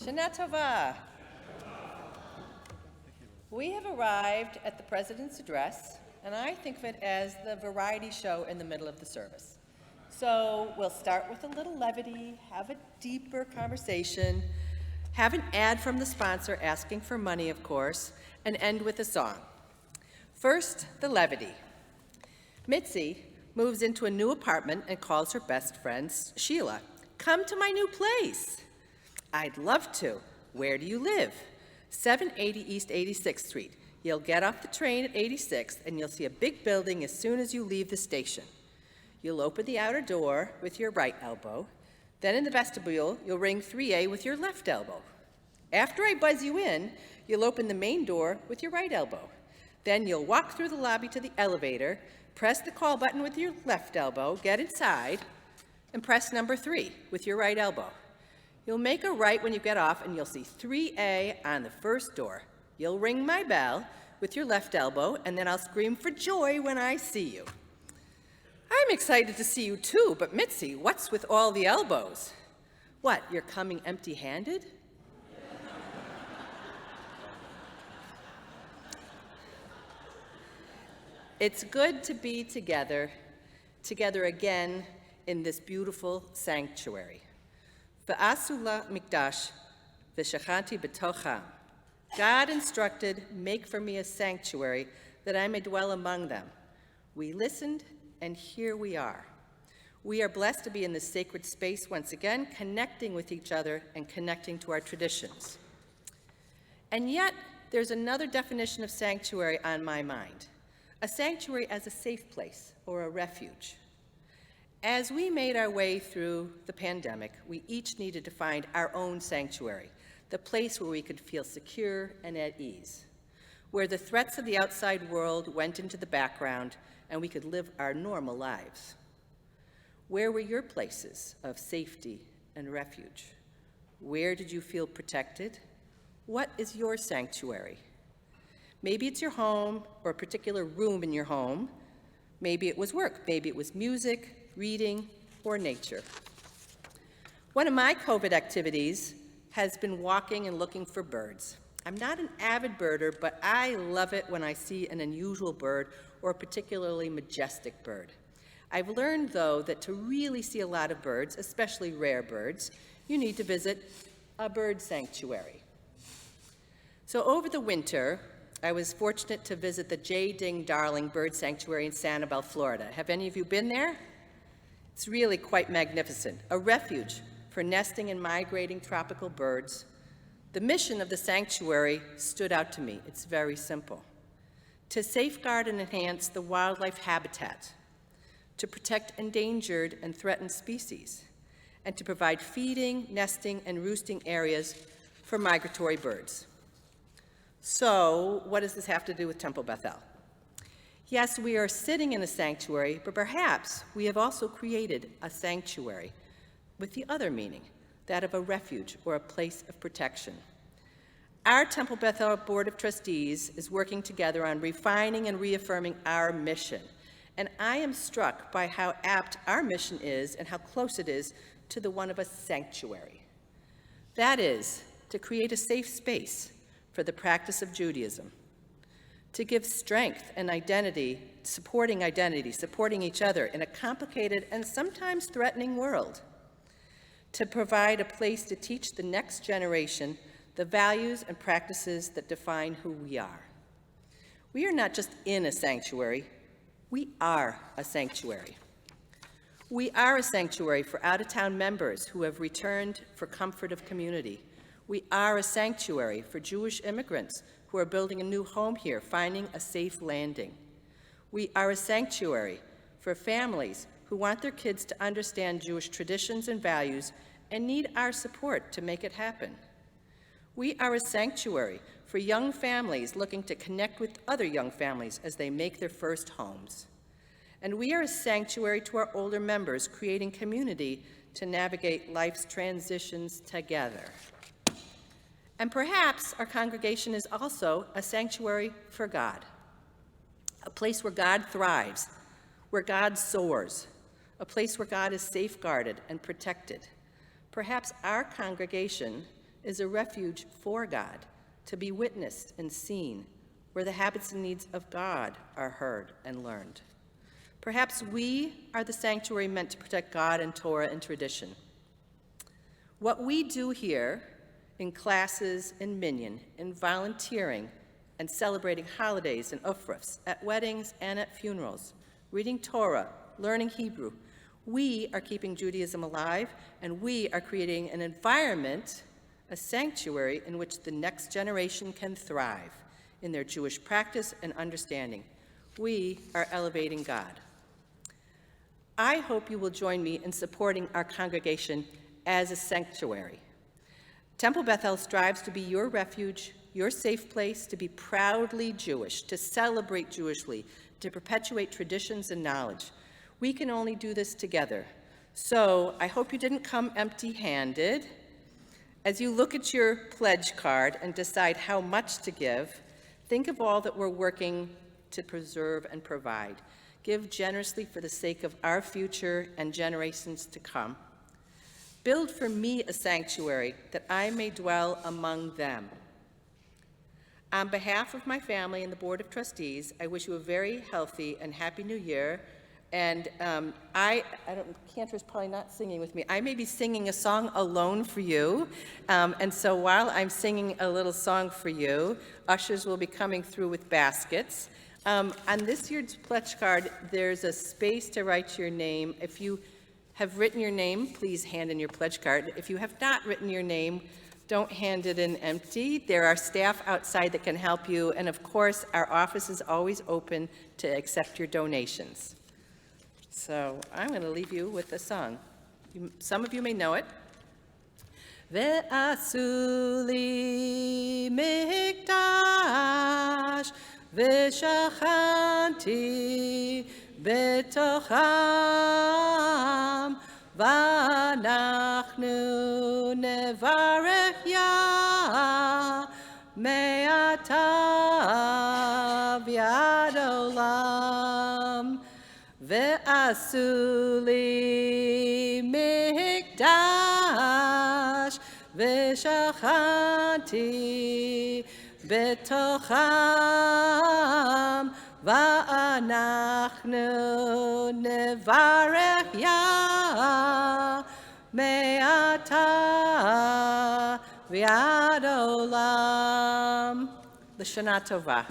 Shana Tova. We have arrived at the President's address, and I think of it as the variety show in the middle of the service. So we'll start with a little levity, have a deeper conversation, have an ad from the sponsor asking for money, of course, and end with a song. First, the levity. Mitzi moves into a new apartment and calls her best friend, Sheila. Come to my new place. I'd love to. Where do you live? 780 East 86th Street. You'll get off the train at 86th and you'll see a big building as soon as you leave the station. You'll open the outer door with your right elbow. Then in the vestibule, you'll ring 3A with your left elbow. After I buzz you in, you'll open the main door with your right elbow. Then you'll walk through the lobby to the elevator, press the call button with your left elbow, get inside, and press number 3 with your right elbow. You'll make a right when you get off, and you'll see 3A on the first door. You'll ring my bell with your left elbow, and then I'll scream for joy when I see you. I'm excited to see you too, but Mitzi, what's with all the elbows? What, you're coming empty-handed? It's good to be together again in this beautiful sanctuary. V'asula mikdash v'shachanti b'tocham. God instructed, make for me a sanctuary that I may dwell among them. We listened, and here we are. We are blessed to be in this sacred space once again, connecting with each other and connecting to our traditions. And yet, there's another definition of sanctuary on my mind. A sanctuary as a safe place or a refuge. As we made our way through the pandemic, we each needed to find our own sanctuary, the place where we could feel secure and at ease, where the threats of the outside world went into the background and we could live our normal lives. Where were your places of safety and refuge? Where did you feel protected? What is your sanctuary? Maybe it's your home or a particular room in your home. Maybe it was work. Maybe it was music, reading, or nature. One of my COVID activities has been walking and looking for birds. I'm not an avid birder, but I love it when I see an unusual bird or a particularly majestic bird. I've learned, though, that to really see a lot of birds, especially rare birds, you need to visit a bird sanctuary. So over the winter, I was fortunate to visit the J. Ding Darling Bird Sanctuary in Sanibel, Florida. Have any of you been there? It's really quite magnificent, a refuge for nesting and migrating tropical birds. The mission of the sanctuary stood out to me. It's very simple. To safeguard and enhance the wildlife habitat, to protect endangered and threatened species, and to provide feeding, nesting, and roosting areas for migratory birds. So, what does this have to do with Temple Beth El? Yes, we are sitting in a sanctuary, but perhaps we have also created a sanctuary with the other meaning, that of a refuge or a place of protection. Our Temple Beth El Board of Trustees is working together on refining and reaffirming our mission, and I am struck by how apt our mission is and how close it is to the one of a sanctuary. That is, to create a safe space for the practice of Judaism, to give strength and identity, supporting each other in a complicated and sometimes threatening world, to provide a place to teach the next generation the values and practices that define who we are. We are not just in a sanctuary, we are a sanctuary. We are a sanctuary for out-of-town members who have returned for comfort of community. We are a sanctuary for Jewish immigrants who are building a new home here, finding a safe landing. We are a sanctuary for families who want their kids to understand Jewish traditions and values and need our support to make it happen. We are a sanctuary for young families looking to connect with other young families as they make their first homes. And we are a sanctuary to our older members, creating community to navigate life's transitions together. And perhaps our congregation is also a sanctuary for God, a place where God thrives, where God soars, a place where God is safeguarded and protected. Perhaps our congregation is a refuge for God, to be witnessed and seen, where the habits and needs of God are heard and learned. Perhaps we are the sanctuary meant to protect God and Torah and tradition. What we do here in classes in Minyan, in volunteering and celebrating holidays and ufrafs, at weddings and at funerals, reading Torah, learning Hebrew, we are keeping Judaism alive, and we are creating an environment, a sanctuary in which the next generation can thrive in their Jewish practice and understanding. We are elevating God. I hope you will join me in supporting our congregation as a sanctuary. Temple Bethel strives to be your refuge, your safe place, to be proudly Jewish, to celebrate Jewishly, to perpetuate traditions and knowledge. We can only do this together. So I hope you didn't come empty-handed. As you look at your pledge card and decide how much to give, think of all that we're working to preserve and provide. Give generously for the sake of our future and generations to come. Build for me a sanctuary that I may dwell among them. On behalf of my family and the Board of Trustees, I wish you a very healthy and happy New Year. And Cantor's probably not singing with me. I may be singing a song alone for you. And so while I'm singing a little song for you, ushers will be coming through with baskets. On this year's pledge card, there's a space to write your name. If you have written your name, please hand in your pledge card. If you have not written your name, don't hand it in empty. There are staff outside that can help you. And of course, our office is always open to accept your donations. So I'm going to leave you with a song. Some of you may know it. Ve'asu li mikdash ve'shachanti betocham v'anachnu nevarech ya me'ata v'ad olam. Ve'asu li mikdash ve'shachanti betocham va'anachnu nevarech ya me'ata v'ad olam. L'shana tova.